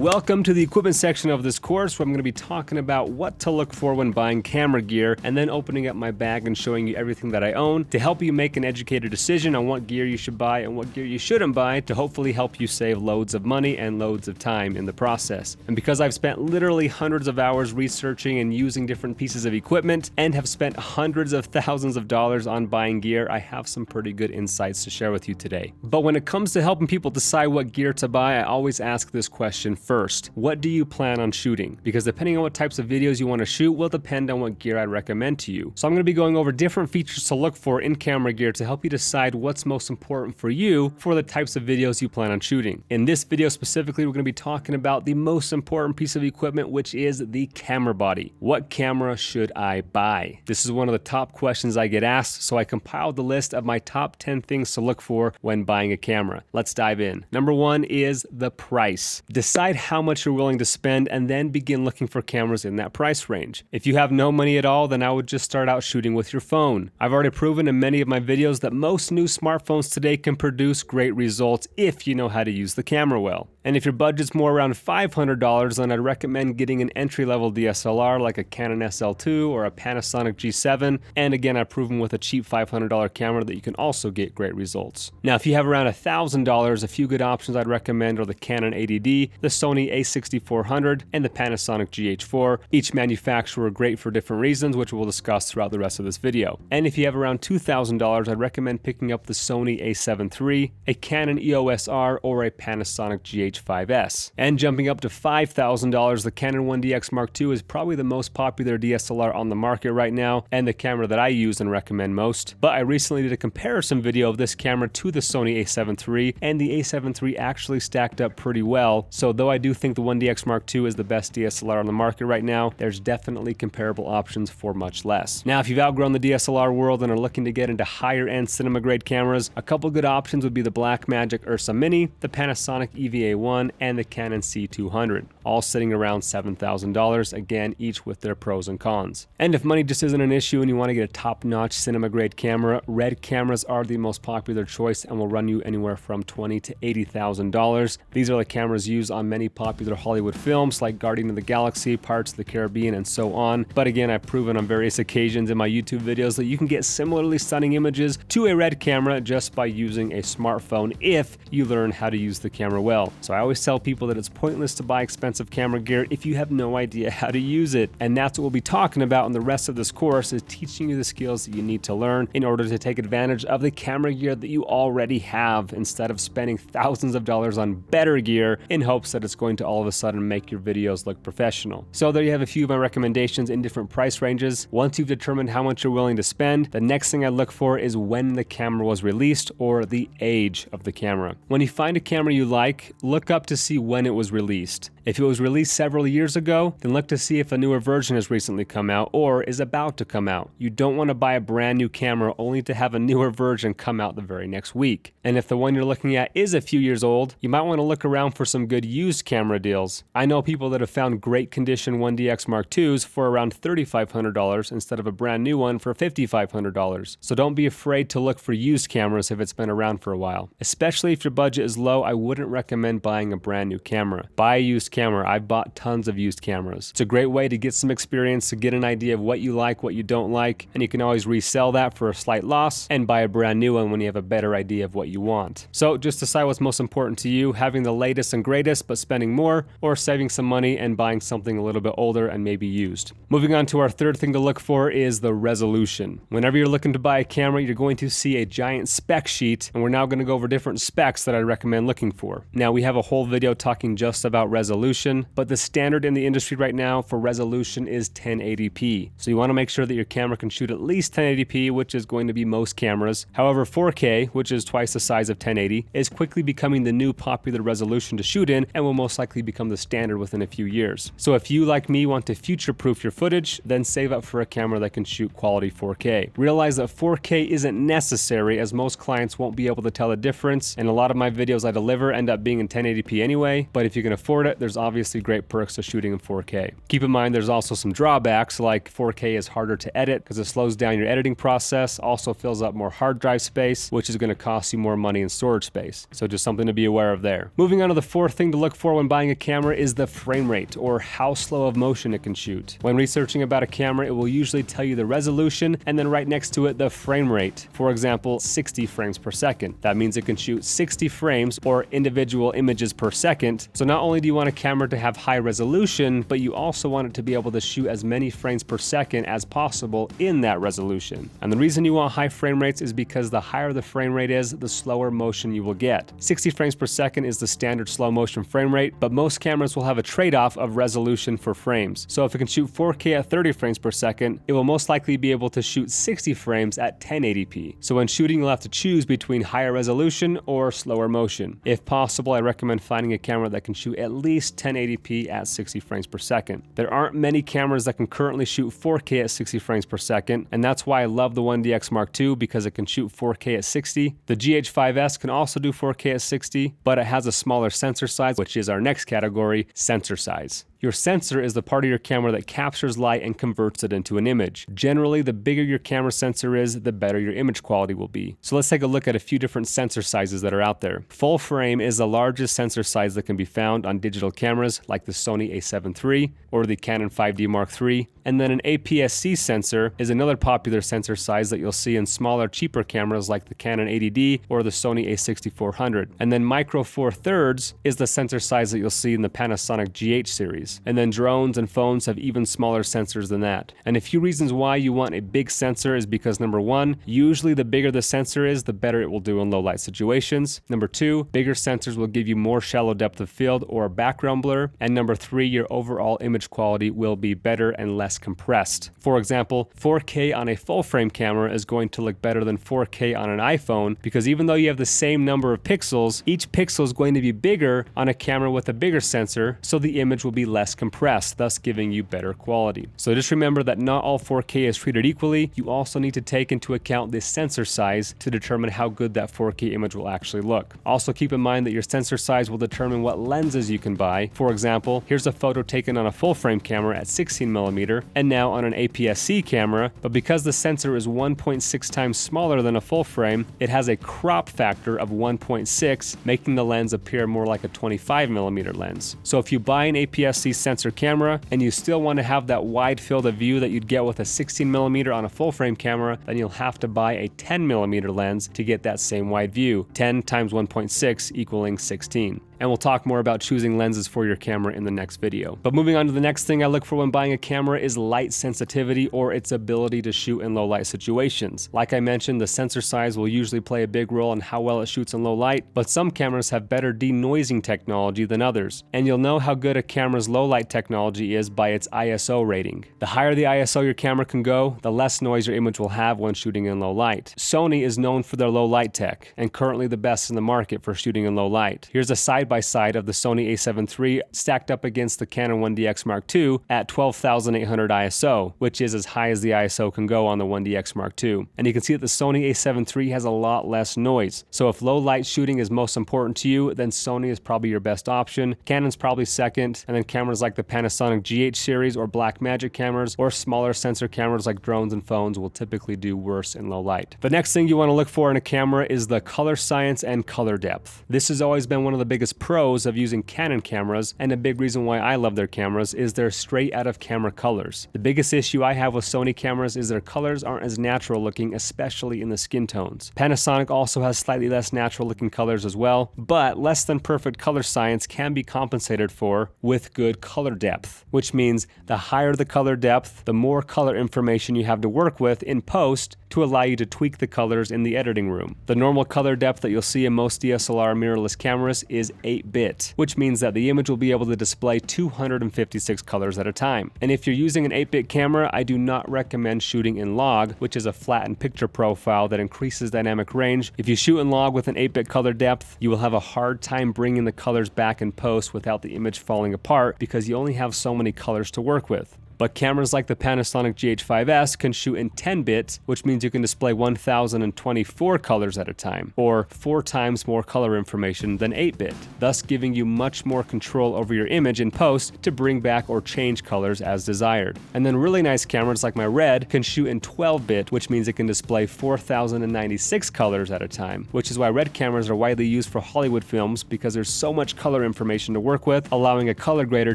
Welcome to the equipment section of this course where I'm going to be talking about what to look for when buying camera gear and then opening up my bag and showing you everything that I own to help you make an educated decision on what gear you should buy and what gear you shouldn't buy to hopefully help you save loads of money and loads of time in the process. And because I've spent literally hundreds of hours researching and using different pieces of equipment and have spent hundreds of thousands of dollars on buying gear, I have some pretty good insights to share with you today. But when it comes to helping people decide what gear to buy, I always ask this question first. What do you plan on shooting? Because depending on what types of videos you want to shoot will depend on what gear I'd recommend to you. So I'm going to be going over different features to look for in camera gear to help you decide what's most important for you for the types of videos you plan on shooting. In this video specifically, we're going to be talking about the most important piece of equipment, which is the camera body. What camera should I buy? This is one of the top questions I get asked, so I compiled the list of my top 10 things to look for when buying a camera. Let's dive in. Number one is the price. Decide how much you're willing to spend and then begin looking for cameras in that price range. If you have no money at all, then I would just start out shooting with your phone. I've already proven in many of my videos that most new smartphones today can produce great results if you know how to use the camera well. And if your budget's more around $500, then I'd recommend getting an entry-level DSLR like a Canon SL2 or a Panasonic G7. And again, I've proven with a cheap $500 camera that you can also get great results. Now, if you have around $1,000, a few good options I'd recommend are the Canon 80D, the Sony a6400, and the Panasonic GH4. Each manufacturer are great for different reasons, which we'll discuss throughout the rest of this video. And if you have around $2,000, I'd recommend picking up the Sony a7 III, a Canon EOS R, or a Panasonic GH5S. And jumping up to $5,000, the Canon 1DX Mark II is probably the most popular DSLR on the market right now, and the camera that I use and recommend most. But I recently did a comparison video of this camera to the Sony a7 III, and the a7 III actually stacked up pretty well. So though I do think the 1DX Mark II is the best DSLR on the market right now, there's definitely comparable options for much less. Now, if you've outgrown the DSLR world and are looking to get into higher end cinema grade cameras, a couple good options would be the Blackmagic Ursa Mini, the Panasonic EVA1, and the Canon C200, all sitting around $7,000, again, each with their pros and cons. And if money just isn't an issue and you want to get a top-notch cinema grade camera, RED cameras are the most popular choice and will run you anywhere from $20,000 to $80,000. These are the cameras used on many popular Hollywood films like Guardians of the Galaxy, Pirates of the Caribbean, and so on. But again, I've proven on various occasions in my YouTube videos that you can get similarly stunning images to a RED camera just by using a smartphone if you learn how to use the camera well. So I always tell people that it's pointless to buy expensive camera gear if you have no idea how to use it. And that's what we'll be talking about in the rest of this course, is teaching you the skills that you need to learn in order to take advantage of the camera gear that you already have, instead of spending thousands of dollars on better gear in hopes that it's going to all of a sudden make your videos look professional. So there you have a few of my recommendations in different price ranges. Once you've determined how much you're willing to spend, the next thing I look for is when the camera was released or the age of the camera. When you find a camera you like, look up to see when it was released. If it was released several years ago, then look to see if a newer version has recently come out or is about to come out. You don't want to buy a brand new camera only to have a newer version come out the very next week. And if the one you're looking at is a few years old, you might want to look around for some good used camera deals. I know people that have found great condition 1DX Mark IIs for around $3,500 instead of a brand new one for $5,500. So don't be afraid to look for used cameras if it's been around for a while. Especially if your budget is low, I wouldn't recommend buying a brand new camera. Buy a used camera. I've bought tons of used cameras. It's a great way to get some experience, to get an idea of what you like, what you don't like, and you can always resell that for a slight loss and buy a brand new one when you have a better idea of what you want. So just decide what's most important to you, having the latest and greatest but spending more, or saving some money and buying something a little bit older and maybe used. Moving on to our third thing to look for is the resolution. Whenever you're looking to buy a camera, you're going to see a giant spec sheet, and we're now going to go over different specs that I recommend looking for. Now, we have a whole video talking just about resolution, but the standard in the industry right now for resolution is 1080p. So you want to make sure that your camera can shoot at least 1080p, which is going to be most cameras. However, 4K, which is twice the size of 1080, is quickly becoming the new popular resolution to shoot in and will most likely become the standard within a few years. So if you, like me, want to future-proof your footage, then save up for a camera that can shoot quality 4K. Realize that 4K isn't necessary, as most clients won't be able to tell the difference, and a lot of my videos I deliver end up being in 1080p anyway, but if you can afford it, there's obviously great perks to shooting in 4K. Keep in mind there's also some drawbacks, like 4K is harder to edit because it slows down your editing process, also fills up more hard drive space, which is going to cost you more money in storage space. So just something to be aware of there. Moving on to the fourth thing to look for when buying a camera is the frame rate, or how slow of motion it can shoot. When researching about a camera, it will usually tell you the resolution and then right next to it the frame rate. For example, 60 frames per second. That means it can shoot 60 frames or individual images per second. So not only do you want a camera to have high resolution, but you also want it to be able to shoot as many frames per second as possible in that resolution. And the reason you want high frame rates is because the higher the frame rate is, the slower motion you will get. 60 frames per second is the standard slow motion frame rate, but most cameras will have a trade-off of resolution for frames. So if it can shoot 4K at 30 frames per second, it will most likely be able to shoot 60 frames at 1080p. So when shooting, you'll have to choose between higher resolution or slower motion. If possible, I recommend finding a camera that can shoot at least 1080p at 60 frames per second. There aren't many cameras that can currently shoot 4K at 60 frames per second, and that's why I love the 1DX Mark II, because it can shoot 4K at 60. The GH5S can also do 4K at 60, but it has a smaller sensor size, which is our next category, sensor size. Your sensor is the part of your camera that captures light and converts it into an image. Generally, the bigger your camera sensor is, the better your image quality will be. So let's take a look at a few different sensor sizes that are out there. Full frame is the largest sensor size that can be found on digital cameras like the Sony a7 III or the Canon 5D Mark III. And then an APS-C sensor is another popular sensor size that you'll see in smaller, cheaper cameras like the Canon 80D or the Sony a6400. And then micro 4/3 is the sensor size that you'll see in the Panasonic GH series. And then drones and phones have even smaller sensors than that. And a few reasons why you want a big sensor is because number one, usually the bigger the sensor is, the better it will do in low light situations. Number two, bigger sensors will give you more shallow depth of field or background blur. And number three, your overall image quality will be better and less compressed. For example, 4K on a full frame camera is going to look better than 4K on an iPhone, because even though you have the same number of pixels, each pixel is going to be bigger on a camera with a bigger sensor, so the image will be less compressed, thus giving you better quality. So just remember that not all 4K is treated equally. You also need to take into account the sensor size to determine how good that 4K image will actually look. Also keep in mind that your sensor size will determine what lenses you can buy. For example, here's a photo taken on a full frame camera at 16mm and now on an APS-C camera, but because the sensor is 1.6 times smaller than a full frame, it has a crop factor of 1.6, making the lens appear more like a 25mm lens. So if you buy an APS-C sensor camera and you still want to have that wide field of view that you'd get with a 16mm on a full frame camera, then you'll have to buy a 10mm lens to get that same wide view, 10 times 1.6 equaling 16. And we'll talk more about choosing lenses for your camera in the next video. But moving on to the next thing I look for when buying a camera is light sensitivity, or its ability to shoot in low light situations. Like I mentioned, the sensor size will usually play a big role in how well it shoots in low light, but some cameras have better denoising technology than others. And you'll know how good a camera's low light technology is by its ISO rating. The higher the ISO your camera can go, the less noise your image will have when shooting in low light. Sony is known for their low light tech, and currently the best in the market for shooting in low light. Here's a side-by-side of the Sony a7 III stacked up against the Canon 1DX Mark II at 12,800 ISO, which is as high as the ISO can go on the 1DX Mark II. And you can see that the Sony a7 III has a lot less noise. So if low light shooting is most important to you, then Sony is probably your best option. Canon's probably second, and then cameras like the Panasonic GH series or Blackmagic cameras or smaller sensor cameras like drones and phones will typically do worse in low light. The next thing you want to look for in a camera is the color science and color depth. This has always been one of the biggest pros of using Canon cameras, and a big reason why I love their cameras is their straight out of camera colors. The biggest issue I have with Sony cameras is their colors aren't as natural looking, especially in the skin tones. Panasonic also has slightly less natural looking colors as well, but less than perfect color science can be compensated for with good color depth, which means the higher the color depth, the more color information you have to work with in post to allow you to tweak the colors in the editing room. The normal color depth that you'll see in most DSLR mirrorless cameras is 8-bit, which means that the image will be able to display 256 colors at a time. And if you're using an 8-bit camera, I do not recommend shooting in log, which is a flattened picture profile that increases dynamic range. If you shoot in log with an 8-bit color depth, you will have a hard time bringing the colors back in post without the image falling apart, because you only have so many colors to work with. But cameras like the Panasonic GH5S can shoot in 10-bit, which means you can display 1024 colors at a time, or 4 times more color information than 8-bit, thus giving you much more control over your image in post to bring back or change colors as desired. And then really nice cameras like my Red can shoot in 12-bit, which means it can display 4096 colors at a time, which is why Red cameras are widely used for Hollywood films because there's so much color information to work with, allowing a color grader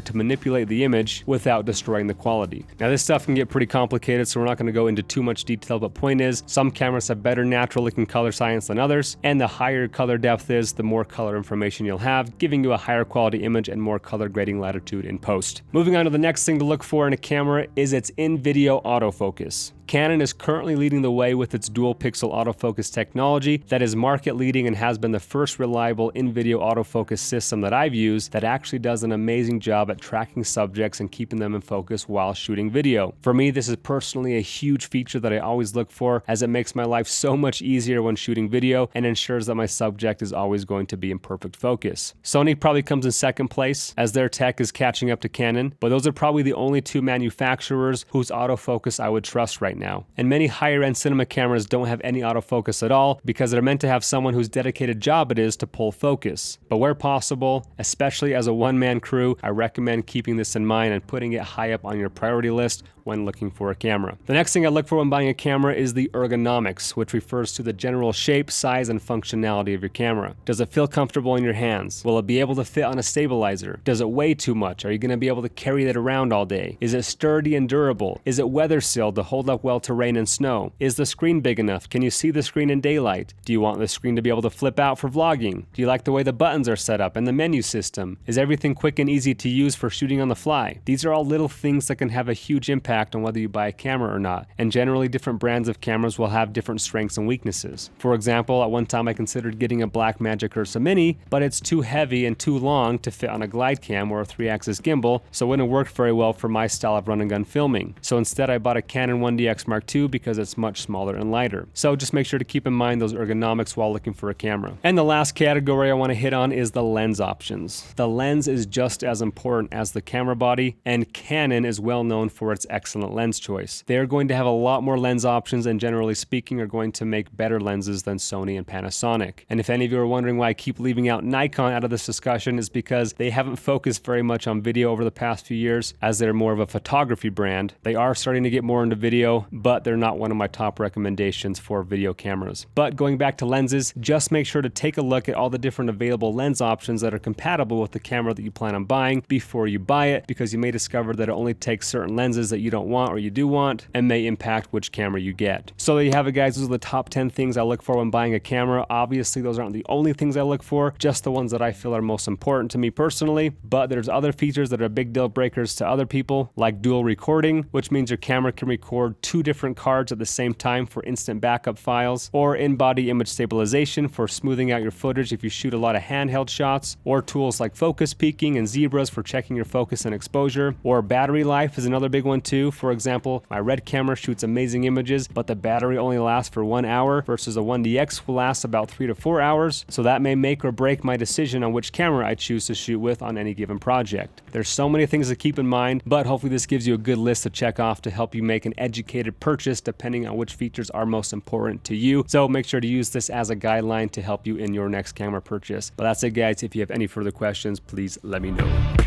to manipulate the image without destroying the quality. Now this stuff can get pretty complicated, so we're not going to go into too much detail, but point is, some cameras have better natural looking color science than others, and the higher color depth is, the more color information you'll have, giving you a higher quality image and more color grading latitude in post. Moving on to the next thing to look for in a camera is its in-video autofocus. Canon is currently leading the way with its dual pixel autofocus technology that is market leading and has been the first reliable in-video autofocus system that I've used that actually does an amazing job at tracking subjects and keeping them in focus while shooting video. For me, this is personally a huge feature that I always look for, as it makes my life so much easier when shooting video and ensures that my subject is always going to be in perfect focus. Sony probably comes in second place as their tech is catching up to Canon, but those are probably the only 2 manufacturers whose autofocus I would trust right now. And many higher end cinema cameras don't have any autofocus at all because they're meant to have someone whose dedicated job it is to pull focus. But where possible, especially as a one-man crew, I recommend keeping this in mind and putting it high up on your priority list when looking for a camera. The next thing I look for when buying a camera is the ergonomics, which refers to the general shape, size, and functionality of your camera. Does it feel comfortable in your hands? Will it be able to fit on a stabilizer? Does it weigh too much? Are you going to be able to carry it around all day? Is it sturdy and durable? Is it weather sealed to hold up well to rain and snow? Is the screen big enough? Can you see the screen in daylight? Do you want the screen to be able to flip out for vlogging? Do you like the way the buttons are set up and the menu system? Is everything quick and easy to use for shooting on the fly? These are all little things that can have a huge impact on whether you buy a camera or not, and generally different brands of cameras will have different strengths and weaknesses. For example, at one time I considered getting a Blackmagic Ursa Mini, but it's too heavy and too long to fit on a glide cam or a 3-axis gimbal, so it wouldn't work very well for my style of run and gun filming. So instead I bought a Canon 1DX Mark II because it's much smaller and lighter. So just make sure to keep in mind those ergonomics while looking for a camera. And the last category I want to hit on is the lens options. The lens is just as important as the camera body, and Canon is well known for its excellent lens choice. They're going to have a lot more lens options and generally speaking are going to make better lenses than Sony and Panasonic. And if any of you are wondering why I keep leaving out Nikon out of this discussion, is because they haven't focused very much on video over the past few years, as they're more of a photography brand. They are starting to get more into video, but they're not one of my top recommendations for video cameras. But going back to lenses, just make sure to take a look at all the different available lens options that are compatible with the camera that you plan on buying before you buy it, because you may discover that it only takes certain lenses that you don't want or you do want, and may impact which camera you get. So there you have it, guys. Those are the top 10 things I look for when buying a camera. Obviously, those aren't the only things I look for, just the ones that I feel are most important to me personally, but there's other features that are big deal breakers to other people, like dual recording, which means your camera can record 2 different cards at the same time for instant backup files, or in-body image stabilization for smoothing out your footage if you shoot a lot of handheld shots, or tools like focus peaking and zebras for checking your focus and exposure, or battery life is another big one too. For example, my Red camera shoots amazing images, but the battery only lasts for 1 hour versus a 1DX will last about 3 to 4 hours, so that may make or break my decision on which camera I choose to shoot with on any given project. There's so many things to keep in mind, but hopefully this gives you a good list to check off to help you make an educated purchase depending on which features are most important to you. So make sure to use this as a guideline to help you in your next camera purchase. But that's it, guys. If you have any further questions, please let me know.